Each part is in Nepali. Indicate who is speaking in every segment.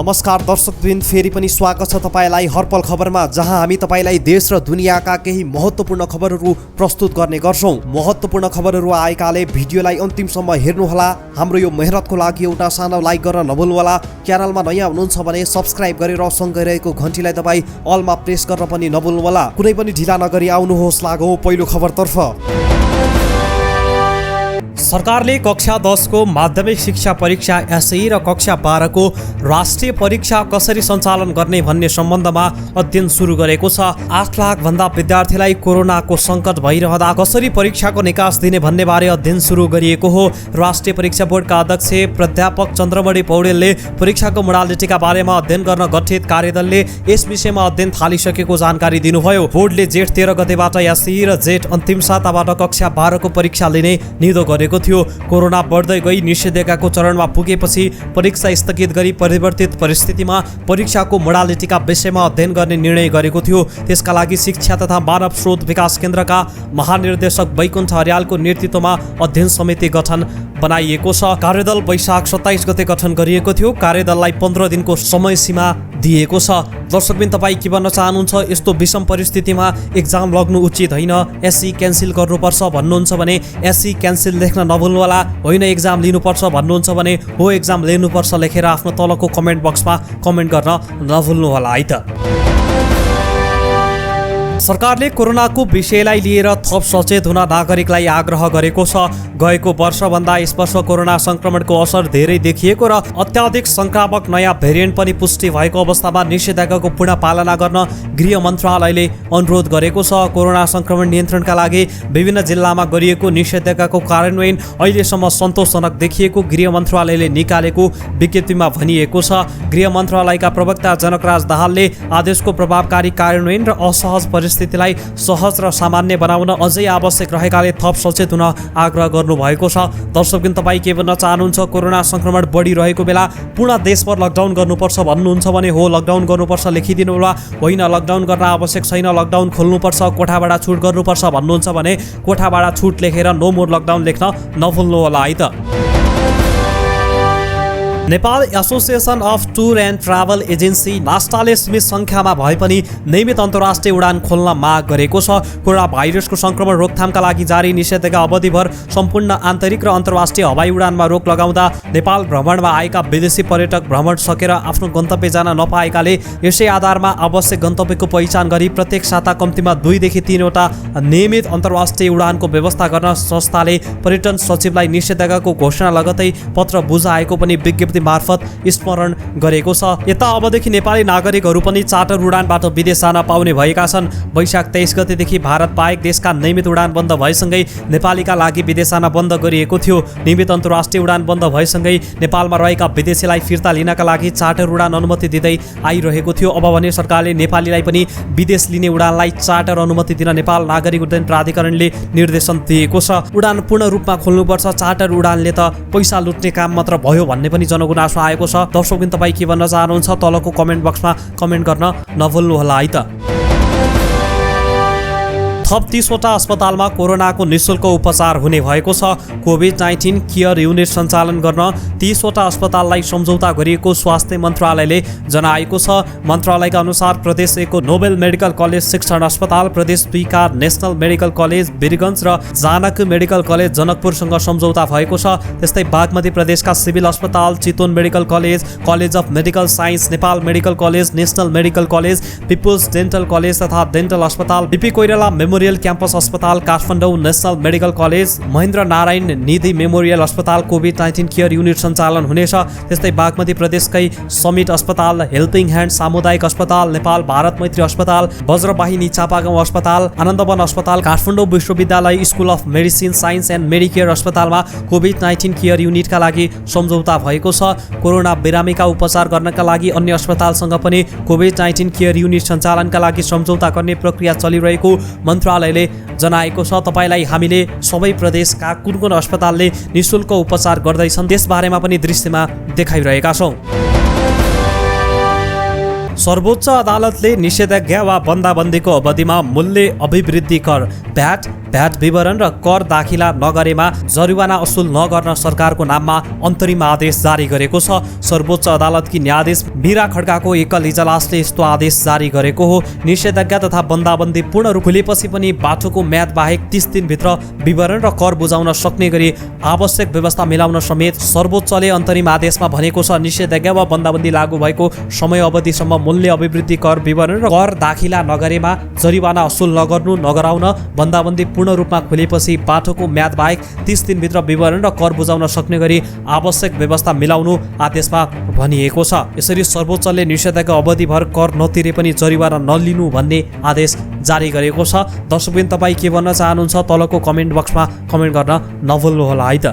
Speaker 1: नमस्कार दर्शकवृन्द, फेरि पनि स्वागत छ तपाईलाई हरपल खबरमा, जहाँ हामी तपाईलाई देश र दुनियाँका केही महत्त्वपूर्ण खबरहरू प्रस्तुत गर्ने गर्छौं। महत्त्वपूर्ण खबरहरू आएकाले भिडियोलाई अन्तिमसम्म हेर्नुहोला। हाम्रो यो मेहनतको लागि एउटा सानो लाइक गर्न नभुल्नुहोला। च्यानलमा नयाँ हुनुहुन्छ भने सब्स्क्राइब गरेर सँगै रहेको घण्टीलाई दबाई अलमा प्रेस गर्न पनि नभुल्नुहोला। कुनै पनि ढिला नगरी आउनुहोस्, लागौं पहिलो खबरतर्फ। सरकारले कक्षा 10 को माध्यमिक शिक्षा परीक्षा एसई र कक्षा 12 को राष्ट्रिय परीक्षा कसरी सञ्चालन गर्ने भन्ने सम्बन्धमा अध्ययन सुरु गरेको छ। 8 लाख भन्दा विद्यार्थीलाई कोरोनाको संकट भइरहँदा कसरी परीक्षाको निकास दिने भन्ने बारे अध्ययन सुरु गरिएको हो। राष्ट्रिय परीक्षा बोर्डका अध्यक्ष प्राध्यापक चन्द्रमणि पौडेलले परीक्षाको मोडालिटीका बारेमा अध्ययन गर्न गठित कार्यदलले यस विषयमा अध्ययन थालिसकेको जानकारी दिनुभयो। बोर्डले जेठ 13 गतेबाट एसई र जेठ अन्तिम साताबाट कक्षा 12 को परीक्षा लिने निधो गरेको थियो। कोरोना बढ्दै गई निषेधाज्ञाको चरणमा पुगेपछि परीक्षा स्थगित गरी परिवर्तित परिस्थितिमा परीक्षाको मोडालिटीका विषयमा अध्ययन गर्ने निर्णय गरेको थियो। त्यसका लागि शिक्षा तथा मानव स्रोत विकास केन्द्रका महानिर्देशक वैकुण्ठ अर्यालको नेतृत्वमा अध्ययन समिति गठन बनाइएको छ। कार्यदल वैशाख 27 गते गठन गरिएको थियो। कार्यदललाई 15 दिनको समय सीमा दिएको छ। दर्शकबिन, तपाईँ के भन्न चाहनुहुन्छ? यस्तो विषम परिस्थितिमा एक्जाम लग्नु उचित होइन, एसई क्यान्सल गर्नुपर्छ भन्नुहुन्छ भने एसई क्यान्सल लेख्न नभुल्नुहोला। होइन एक्जाम लिनुपर्छ भन्नुहुन्छ भने हो एक्जाम लिनुपर्छ लेखेर आफ्नो तलको कमेन्ट बक्समा कमेन्ट गर्न नभुल्नुहोला है त। सरकारले कोरोनाको विषयलाई लिएर थप सचेत हुन नागरिकलाई आग्रह गरेको छ। गएको वर्षभन्दा यस वर्ष कोरोना संक्रमणको असर धेरै देखिएको र अत्याधिक संक्रामक नयाँ भेरिएन्ट पनि पुष्टि भएको अवस्थामा निषेधाज्ञाको पूर्ण पालना गर्न गृह मन्त्रालयले अनुरोध गरेको छ। कोरोना संक्रमण नियन्त्रणका लागि विभिन्न जिल्लामा गरिएको निषेधाज्ञाको कार्यान्वयन अहिलेसम्म सन्तोषजनक देखिएको गृह मन्त्रालयले निकालेको विज्ञप्तिमा भनिएको छ। गृह मन्त्रालयका प्रवक्ता जनकराज दाहालले आदेशको प्रभावकारी कार्यान्वयन र असहज स्थितिलाई सहज र सामान्य बनाउन अझै आवश्यक रहेकाले थप सचेत हुन आग्रह गर्नुभएको छ। दर्शकबिन, तपाईँ के भन्न चाहनुहुन्छ? कोरोना संक्रमण बढिरहेको बेला पूर्ण देशभर लकडाउन गर्नुपर्छ भन्नुहुन्छ भने हो लकडाउन गर्नुपर्छ लेखिदिनु होला। होइन लकडाउन गर्न आवश्यक छैन, लकडाउन खोल्नुपर्छ, कोठाबाट छुट गर्नुपर्छ भन्नुहुन्छ भने कोठाबाट छुट लेखेर नो मोर लकडाउन लेख्न नभुल्नु होला है त। Nepal association of tour and travel agency नास्टाले सीमित सङ्ख्यामा भए पनि नियमित अन्तर्राष्ट्रिय उडान खोल्न माग गरेको छ। कोरोना भाइरसको संक्रमण रोकथामका लागि जारी निषेधाज्ञा अवधिभर सम्पूर्ण आन्तरिक र अन्तर्राष्ट्रिय हवाई उडानमा रोक लगाउँदा नेपाल भ्रमणमा आएका विदेशी पर्यटक भ्रमण सकेर आफ्नो गन्तव्य जान नपाएकाले यसै आधारमा आवश्यक गन्तव्यको पहिचान गरी प्रत्येक साता कम्तीमा 2 देखि 3 वटा नियमित अन्तर्राष्ट्रिय उडानको व्यवस्था गर्न संस्थाले पर्यटन सचिवलाई निषेधाज्ञाको घोषणा लगतै पत्र बुझाएको पनि विज्ञप्ति मार्फत स्मरण गरेको छ। यता अबदेखि नेपाली नागरिकहरू पनि चार्टर उडानबाट विदेश जान पाउने भएका छन्। वैशाख 23 गतेदेखि भारत बाहेक देशका नियमित उडान बन्द भएसँगै नेपालीका लागि विदेश जान बन्द गरिएको थियो। नियमित अन्तर्राष्ट्रिय उडान बन्द भएसँगै नेपालमा रहेका विदेशीलाई फिर्ता लिनका लागि चार्टर उडान अनुमति दिँदै आइरहेको थियो। अब भने सरकारले नेपालीलाई पनि विदेश लिने उडानलाई चार्टर अनुमति दिन नेपाल नागरिक उड्डयन प्राधिकरणले निर्देशन दिएको छ। उडान पूर्ण रूपमा खोल्नुपर्छ, चार्टर उडानले त पैसा लुट्ने काम मात्र भयो भन्ने पनि गुनासो आएको छ। दर्शकबिन, तपाईँ के भन्न चाहनुहुन्छ? तलको कमेन्ट बक्समा कमेन्ट गर्न नभुल्नुहोला है त। थप 30 वटा अस्पतालमा कोरोनाको निःशुल्क उपचार हुने भएको छ। कोभिड-19 केयर युनिट सञ्चालन गर्न 30 वटा अस्पताललाई सम्झौता गरिएको स्वास्थ्य मन्त्रालयले जनाएको छ। मन्त्रालयका अनुसार प्रदेश 1 को नोबेल मेडिकल कलेज शिक्षण अस्पताल, प्रदेश 2 का नेसनल मेडिकल कलेज वीरगञ्ज र जानकी मेडिकल कलेज जनकपुरसँग सम्झौता भएको छ। त्यस्तै बागमती प्रदेशका सिभिल अस्पताल, Chitwan medical college, college of medical science, Nepal medical college, national medical college, people's dental college तथा डेन्टल अस्पताल, बीपी कोइराला मेमोरियल क्याम्पस अस्पताल Kathmandu, national medical college, Mahendra Narayan Nidhi memorial अस्पताल कोभिड-19 केयर युनिट सञ्चालन हुनेछ। त्यस्तै बागमती प्रदेशकै समिट अस्पताल, हेल्पिङ ह्यान्ड सामुदायिक अस्पताल, नेपाल भारत मैत्री अस्पताल, वज्रवाहिनी चापागाउँ अस्पताल, आनन्दवन अस्पताल, काठमाडौँ विश्वविद्यालय school of medicine science and Medicare अस्पतालमा कोभिड-19 केयर युनिटका लागि सम्झौता भएको छ। कोरोना बिरामीका उपचार गर्नका लागि अन्य अस्पतालसँग पनि कोभिड-19 केयर युनिट सञ्चालनका लागि सम्झौता गर्ने प्रक्रिया चलिरहेको मन्त्रालयले जनाएको छ। तपाईलाई हामीले सबै प्रदेशका कुन अस्पतालले निःशुल्क उपचार गर्दैछन् त्यसबारेमा पनि दृश्यमा देखाइरहेका छौँ। सर्वोच्च अदालतले निषेधाज्ञा वा बन्दाबन्दीको अवधिमा मूल्य अभिवृद्धि कर भ्याट भ्याट विवरण र कर दाखिला नगरेमा जरिवाना असुल नगर्न सरकारको नाममा अन्तरिम आदेश जारी गरेको छ। सर्वोच्च अदालतकी न्यायाधीश मीरा खड्काको एकल इजलासले यस्तो आदेश जारी गरेको हो। निषेधाज्ञा तथा बन्दाबन्दी पूर्ण रूप खुलेपछि पनि बाटोको म्याद बाहेक 30 दिनभित्र विवरण र कर बुझाउन सक्ने गरी आवश्यक व्यवस्था मिलाउन समेत सर्वोच्चले अन्तरिम आदेशमा भनेको छ। निषेधाज्ञा वा बन्दाबन्दी लागू भएको समय अवधिसम्म मूल्य अभिवृद्धि कर विवरण र कर दाखिला नगरेमा जरिवाना असुल नगर्नु नगराउन, बन्दाबन्दी पूर्ण रूपमा खुलेपछि बाटोको म्याद बाहेक 30 दिनभित्र विवरण र कर बुझाउन सक्ने गरी आवश्यक व्यवस्था मिलाउनु आदेशमा भनिएको छ। यसरी सर्वोच्चले निषेधाज्ञा अवधिभर कर नतिरे पनि जरिवाना नलिनु भन्ने आदेश जारी गरेको छ। दर्शकवृन्द, तपाईँ के भन्न चाहनुहुन्छ तलको कमेन्ट बक्समा कमेन्ट गर्न नभुल्नुहोला है त।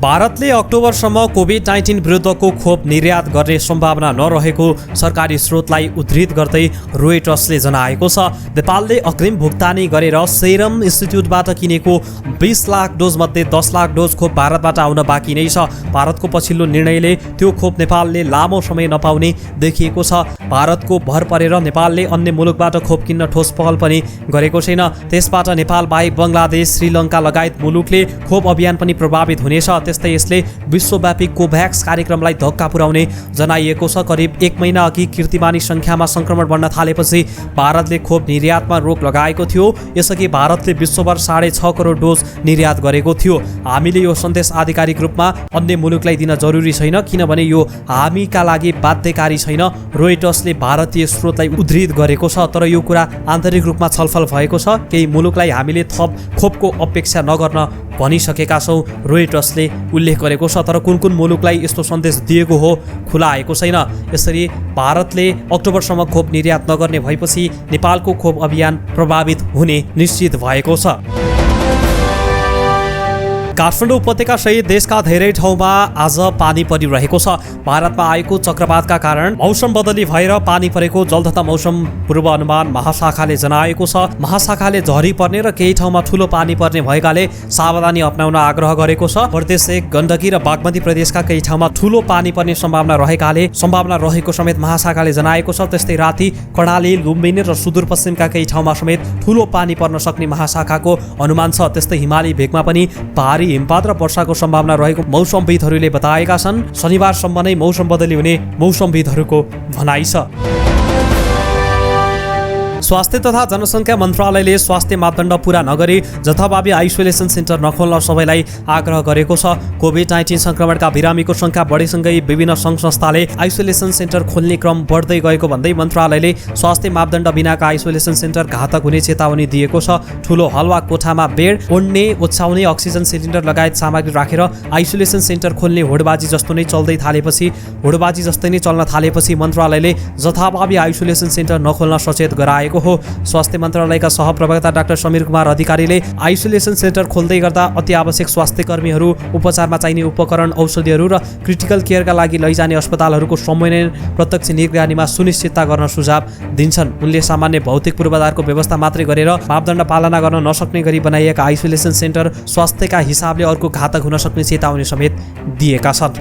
Speaker 1: भारतले अक्टोबरसम्म कोभिड-19 विरुद्धको खोप निर्यात गर्ने सम्भावना नरहेको सरकारी स्रोतलाई उद्धृत गर्दै रोयटर्सले जनाएको छ। नेपालले अग्रिम भुक्तानी गरेर सेरम इन्स्टिच्युटबाट किनेको 20 लाख डोजमध्ये 10 लाख डोज खोप भारतबाट आउन बाँकी नै छ। भारतको पछिल्लो निर्णयले त्यो खोप नेपालले लामो समय नपाउने देखिएको छ। भारतको भर परेर नेपालले अन्य मुलुकबाट खोप किन्न ठोस पहल पनि गरेको छैन। त्यसबाट नेपाल बाहेक बङ्गलादेश, श्रीलङ्का लगायत मुलुकले खोप अभियान पनि प्रभावित हुनेछ। त्यस्तै यसले विश्वव्यापी कोभ्याक्स कार्यक्रमलाई धक्का पुर्याउने जनाइएको छ। करिब 1 महिना अघि कीर्तिमानी सङ्ख्यामा सङ्क्रमण बढ्न थालेपछि भारतले खोप निर्यातमा रोक लगाएको थियो। यसअघि भारतले विश्वभर 6.5 करोड डोज निर्यात गरेको थियो। हामीले यो सन्देश आधिकारिक रूपमा अन्य मुलुकलाई दिन जरुरी छैन, किनभने यो हामीका लागि बाध्यकारी छैन, रोयटर्सले भारतीय स्रोतलाई उद्धृत गरेको छ। तर यो कुरा आन्तरिक रूपमा छलफल भएको छ। केही मुलुकलाई हामीले थप खोपको अपेक्षा नगर्न भनिसकेका छौँ, रोयटर्सले उल्लेख गरेको छ। तर कुन कुन मुलुकलाई यस्तो सन्देश दिएको हो खुलाएको छैन। यसरी भारतले अक्टोबरसम्म खोप निर्यात नगर्ने भएपछि नेपालको खोप अभियान प्रभावित हुने निश्चित भएको छ। काठमाडौँ उपत्यका सहित देशका धेरै ठाउँमा आज पानी परिरहेको छ। भारतमा आएको चक्रवातका कारण मौसम बदली भएर पानी परेको जलतथा मौसम पूर्वानुमान महाशाखाले जनाएको छ। महाशाखाले झरी पर्ने र केही ठाउँमा ठुलो पानी पर्ने भएकाले सावधानी अपनाउन आग्रह गरेको छ। प्रदेश 1, गण्डकी र बागमती प्रदेशका केही ठाउँमा ठुलो पानी पर्ने सम्भावना रहेको समेत महाशाखाले जनाएको छ। त्यस्तै राति कर्णाली, लुम्बिनी र सुदूरपश्चिमका केही ठाउँमा समेत ठुलो पानी पर्न सक्ने महाशाखाको अनुमान छ। त्यस्तै हिमाली भेगमा पनि भारी हिमपात र वर्षाको सम्भावना रहेको मौसमविदहरूले बताएका छन्। शनिबारसम्म नै मौसम बदली हुने मौसमविदहरूको भनाइ छ। स्वास्थ्य तथा जनसङ्ख्या मन्त्रालयले स्वास्थ्य मापदण्ड पूरा नगरी जथाभावी आइसोलेसन सेन्टर नखोल्न सबैलाई आग्रह गरेको छ। कोभिड-19 सङ्क्रमणका बिरामीको सङ्ख्या बढेसँगै विभिन्न सङ्घ संस्थाले आइसोलेसन सेन्टर खोल्ने क्रम बढ्दै गएको भन्दै मन्त्रालयले स्वास्थ्य मापदण्ड बिनाका आइसोलेसन सेन्टर घातक हुने चेतावनी दिएको छ। ठुलो हल वा कोठामा बेड, ओढ्ने, ओछ्याउने, अक्सिजन सिलिन्डर लगायत सामग्री राखेर आइसोलेसन सेन्टर खोल्ने होडबाजी जस्तो नै चल्न थालेपछि मन्त्रालयले जथाभावी आइसोलेसन सेन्टर नखोल्न सचेत गराएको हो। स्वास्थ्य मन्त्रालयका सहप्रवक्ता डाक्टर समीर कुमार अधिकारीले आइसोलेसन सेन्टर खोल्दै गर्दा अति आवश्यक स्वास्थ्य कर्मीहरू, उपचारमा चाहिने उपकरण, औषधिहरू र क्रिटिकल केयरका लागि लैजाने अस्पतालहरूको समन्वय प्रत्यक्ष निगरानीमा सुनिश्चितता गर्न सुझाव दिन्छन्। उनले सामान्य भौतिक पूर्वाधारको व्यवस्था मात्रै गरेर मापदण्ड पालना गर्न नसक्ने गरी बनाइएका आइसोलेसन सेन्टर स्वास्थ्यका हिसाबले अर्को घातक हुन सक्ने चेतावनी समेत दिएका छन्।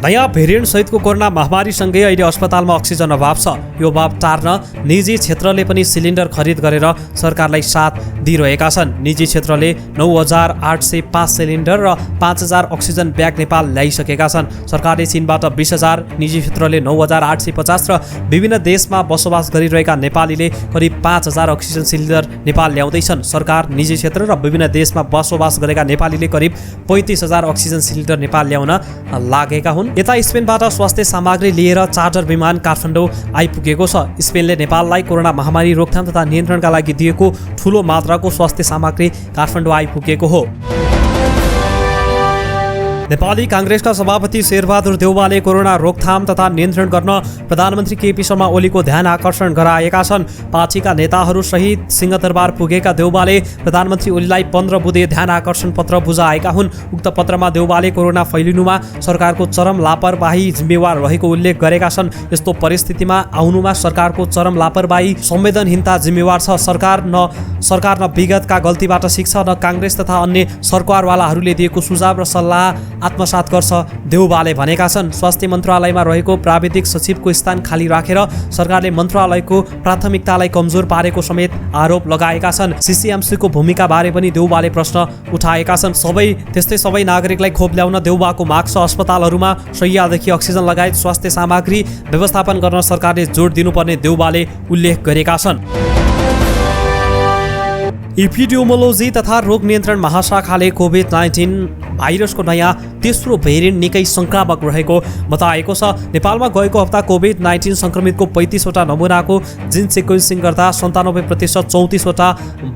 Speaker 1: नयाँ भेरिएन्ट सहितको कोरोना महामारीसँगै अहिले अस्पतालमा अक्सिजन अभाव छ। यो अभाव टार्न निजी क्षेत्रले पनि सिलिन्डर खरिद गरेर सरकारलाई साथ दिइरहेका छन्। निजी क्षेत्रले 9,805 सिलिन्डर र 5,000 अक्सिजन ब्याग नेपाल ल्याइसकेका छन्। सरकारले चीनबाट 20,000, निजी क्षेत्रले 9,850 र विभिन्न देशमा बसोबास गरिरहेका नेपालीले करिब 5,000 अक्सिजन सिलिन्डर नेपाल ल्याउँदैछन्। सरकार, निजी क्षेत्र र विभिन्न देशमा बसोबास गरेका नेपालीले करिब 35,000 अक्सिजन सिलिन्डर नेपाल ल्याउन लागेका हुन्। यता स्पेनबाट स्वास्थ्य सामग्री लिएर चार्टर विमान काठमाडौँ आइपुगेको छ। स्पेनले नेपाललाई कोरोना महामारी रोकथाम तथा नियन्त्रणका लागि दिएको ठूलो मात्राको स्वास्थ्य सामग्री काठमाडौँ आइपुगेको हो। नेपाली काङ्ग्रेसका सभापति शेरबहादुर देउवाले कोरोना रोकथाम तथा नियन्त्रण गर्न प्रधानमन्त्री केपी शर्मा ओलीको ध्यान आकर्षण गराएका छन्। पार्टीका नेताहरूसहित सिंहदरबार पुगेका देउवाले प्रधानमन्त्री ओलीलाई 15 बुँदे ध्यान आकर्षण पत्र बुझाएका हुन्। उक्त पत्रमा देउवाले कोरोना फैलिनुमा सरकारको चरम लापरवाही जिम्मेवार रहेको उल्लेख गरेका छन्। यस्तो परिस्थितिमा आउनुमा सरकारको चरम लापरवाही, संवेदनहीनता जिम्मेवार छ। सरकार न विगतका गल्तीबाट शिक्षा, न काङ्ग्रेस तथा अन्य सरकारवालाहरूले दिएको सुझाव र सल्लाह आत्मसात गर्छ देउबाले भनेका छन्। स्वास्थ्य मन्त्रालयमा रहेको प्राविधिक सचिवको स्थान खाली राखेर सरकारले मन्त्रालयको प्राथमिकतालाई कमजोर पारेको समेत आरोप लगाएका छन्। सीसीएमसीको भूमिका बारे पनि देउबाले प्रश्न उठाएका छन्। त्यस्तै सबै नागरिकलाई खोप ल्याउन देउबाको माग छ। अस्पतालहरूमा शैय्यादेखि अक्सिजन लगायत स्वास्थ्य सामग्री व्यवस्थापन गर्न सरकारले जोड दिनुपर्ने देउबाले उल्लेख गरेका छन्। एपिडेमियोलोजी तथा रोग नियन्त्रण महाशाखाले कोभिड-19 भाइरसको नयाँ तेस्रो भेरिएन्ट निकै सङ्क्रामक रहेको बताएको छ। नेपालमा गएको हप्ता कोभिड-19 सङ्क्रमितको 35वटा नमुनाको जिन सिक्वेन्सिङ गर्दा 97% 34वटा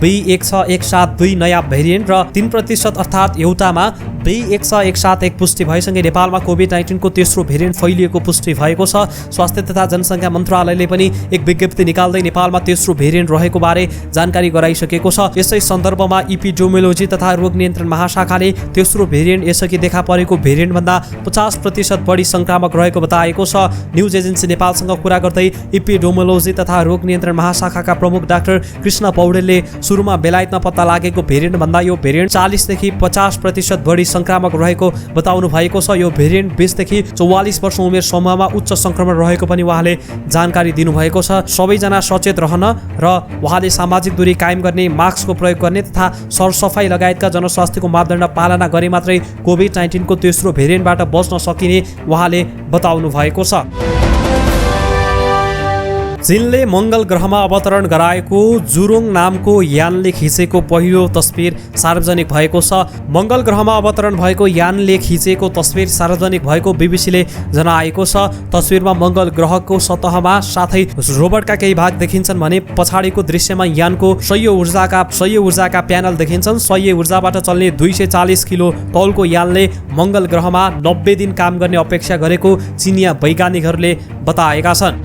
Speaker 1: B16172 नयाँ भेरिएन्ट र 3% अर्थात् एउटामा B16171 पुष्टि भएसँगै नेपालमा कोभिड-19 को तेस्रो भेरिएन्ट फैलिएको पुष्टि भएको छ। स्वास्थ्य तथा जनसङ्ख्या मन्त्रालयले पनि एक विज्ञप्ति निकाल्दै नेपालमा तेस्रो भेरिएन्ट रहेको बारे जानकारी गराइसकेको छ। यसै सन्दर्भमा एपिडेमियोलोजी तथा रोग नियन्त्रण महाशाखाले तेस्रो भेरिएन्ट यसअघि देखा परेको भेरिएन्टभन्दा 50% बढी सङ्क्रामक रहेको बताएको छ। न्युज एजेन्सी नेपालसँग कुरा गर्दै एपिडेमियोलोजी तथा रोग नियन्त्रण महाशाखाका प्रमुख डाक्टर कृष्ण पौडेलले सुरुमा बेलायतमा पत्ता लागेको भेरिएन्टभन्दा यो भेरिएन्ट 40 देखि 50% बढी सङ्क्रामक रहेको बताउनु भएको छ। यो भेरिएन्ट 20 देखि 44 वर्ष उमेर समूहमा उच्च सङ्क्रमण रहेको पनि उहाँले जानकारी दिनुभएको छ। सबैजना सचेत रहन र उहाँले सामाजिक दूरी कायम गर्ने, मास्कको प्रयोग गर्ने तथा सरसफाई लगायतका जनस्वास्थ्यको मापदण्ड पालना गरे मात्रै कोभिड-19 को तेस्रो भेरिएन्टबाट बच्न सकिने उहाँले बताउनु भएको छ। चीनले मङ्गल ग्रहमा अवतरण गराएको जुरोङ नामको यानले खिचेको पहिलो तस्बिर सार्वजनिक भएको छ। मङ्गल ग्रहमा अवतरण भएको यानले खिचेको तस्बिर सार्वजनिक भएको बीबीसीले जनाएको छ। तस्बिरमा मङ्गल ग्रहको सतहमा साथै रोबोटका केही भाग देखिन्छन् भने पछाडिको दृश्यमा यानको सौर्य ऊर्जाका प्यानल देखिन्छन्। सौर्य ऊर्जाबाट चल्ने 240 किलो तौलको यानले मङ्गल ग्रहमा 90 दिन काम गर्ने अपेक्षा गरेको चिनिया वैज्ञानिकहरूले बताएका छन्।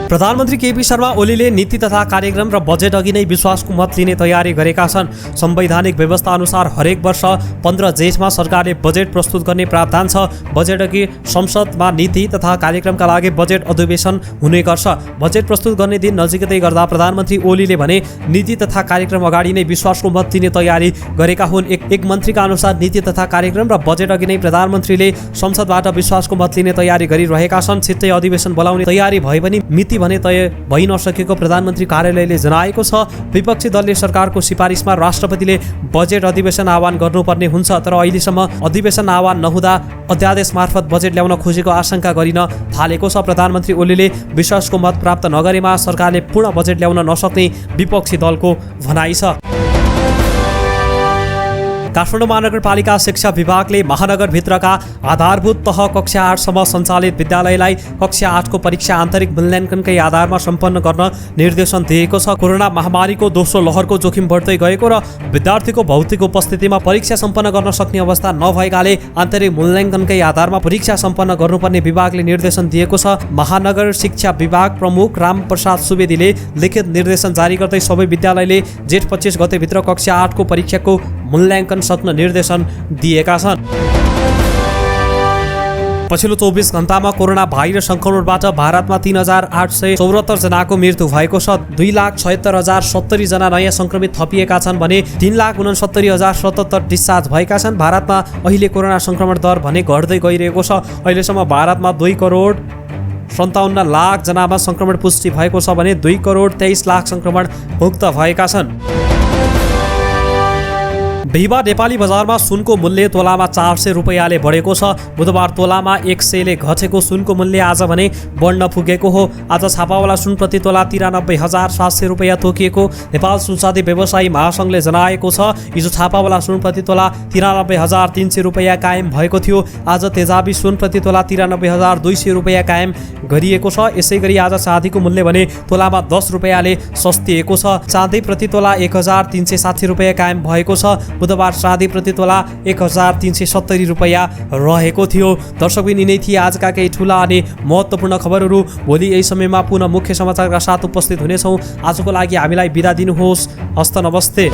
Speaker 1: प्रधानमन्त्री केपी शर्मा ओलीले नीति तथा कार्यक्रम र बजेट अघि नै विश्वासको मत लिने तयारी गरेका छन्। संवैधानिक व्यवस्था अनुसार हरेक वर्ष 15 जेठमा सरकारले बजेट प्रस्तुत गर्ने प्रावधान छ। बजेट अघि संसदमा नीति तथा कार्यक्रमका लागि बजेट अधिवेशन हुने गर्छ। बजेट प्रस्तुत गर्ने दिन नजिकै गर्दा प्रधानमन्त्री ओलीले भने नीति तथा कार्यक्रम अगाडि नै विश्वासको मत लिने तयारी गरेका हुन्। एक मन्त्रीका अनुसार नीति तथा कार्यक्रम र बजेट अघि नै प्रधानमन्त्रीले संसदबाट विश्वासको मत लिने तयारी गरिरहेका छन्। छिट्टै अधिवेशन बोलाउने तयारी भए पनि मिति भने तय भइ नसकेको प्रधानमन्त्री कार्यालयले जनाएको छ। विपक्षी दलले सरकारको सिफारिसमा राष्ट्रपतिले बजेट अधिवेशन आह्वान गर्नुपर्ने हुन्छ, तर अहिलेसम्म अधिवेशन आह्वान नहुँदा अध्यादेश मार्फत बजेट ल्याउन खोजेको आशंका गरिन थालेको छ। प्रधानमन्त्री ओलीले विश्वासको मत प्राप्त नगरेमा सरकारले पूर्ण बजेट ल्याउन नसक्ने विपक्षी दलको भनाइ छ। काठमाडौँ महानगरपालिका शिक्षा विभागले महानगरभित्रका आधारभूत तह कक्षा 8 सम्म सञ्चालित विद्यालयलाई कक्षा 8 को परीक्षा आन्तरिक मूल्याङ्कनकै आधारमा सम्पन्न गर्न निर्देशन दिएको छ। कोरोना महामारीको दोस्रो लहरको जोखिम बढ्दै गएको र विद्यार्थीको भौतिक उपस्थितिमा परीक्षा सम्पन्न गर्न सक्ने अवस्था नभएकाले आन्तरिक मूल्याङ्कनकै आधारमा परीक्षा सम्पन्न गर्नुपर्ने विभागले निर्देशन दिएको छ। महानगर शिक्षा विभाग प्रमुख रामप्रसाद सुवेदीले लिखित निर्देशन जारी गर्दै सबै विद्यालयले जेठ 25 गतेभित्र कक्षा 8 को परीक्षाको मूल्याङ्कन सक्न निर्देशन दिएका छन्। पछिल्लो 24 घण्टामा कोरोना भाइरस सङ्क्रमणबाट भारतमा 3874 जनाको मृत्यु भएको छ। 2,76,070 जना नयाँ सङ्क्रमित थपिएका छन् भने 3,69,077 डिस्चार्ज भएका छन्। भारतमा अहिले कोरोना सङ्क्रमण दर भने घट्दै गइरहेको छ। अहिलेसम्म भारतमा 2,57,00,000 जनामा सङ्क्रमण पुष्टि भएको छ भने 2,23,00,000 सङ्क्रमण मुक्त भएका छन्। बिहिबार नेपाली बजारमा सुनको मूल्य तोलामा 400 रुपैयाँले बढेको छ। बुधबार तोलामा 100ले घटेको सुनको मूल्य आज भने बढ्न पुगेको हो। आज छापावाला सुन प्रति तोला 93,700 रुपैयाँ तोकिएको नेपाल सुनसादी व्यवसायी महासङ्घले जनाएको छ। हिजो छापावाला सुन प्रति तोला 93,300 रुपैयाँ कायम भएको थियो। आज तेजाबी सुन प्रति तोला 93,200 रुपैयाँ कायम गरिएको छ। यसै गरी आज चाँदीको मूल्य भने तोलामा 10 रुपैयाँले सस्तिएको छ। चाँदी प्रति तोला 1,360 रुपैयाँ कायम भएको छ। बुधबार चाँदी प्रति तोला 1,370 रुपैयाँ रहेको थियो। दर्शकबिन यिनै थिए आजका केही ठुला अनि महत्त्वपूर्ण खबरहरू। भोलि यही समयमा पुनः मुख्य समाचारका साथ उपस्थित हुनेछौँ। आजको लागि हामीलाई बिदा दिनुहोस्। हस्त नमस्ते।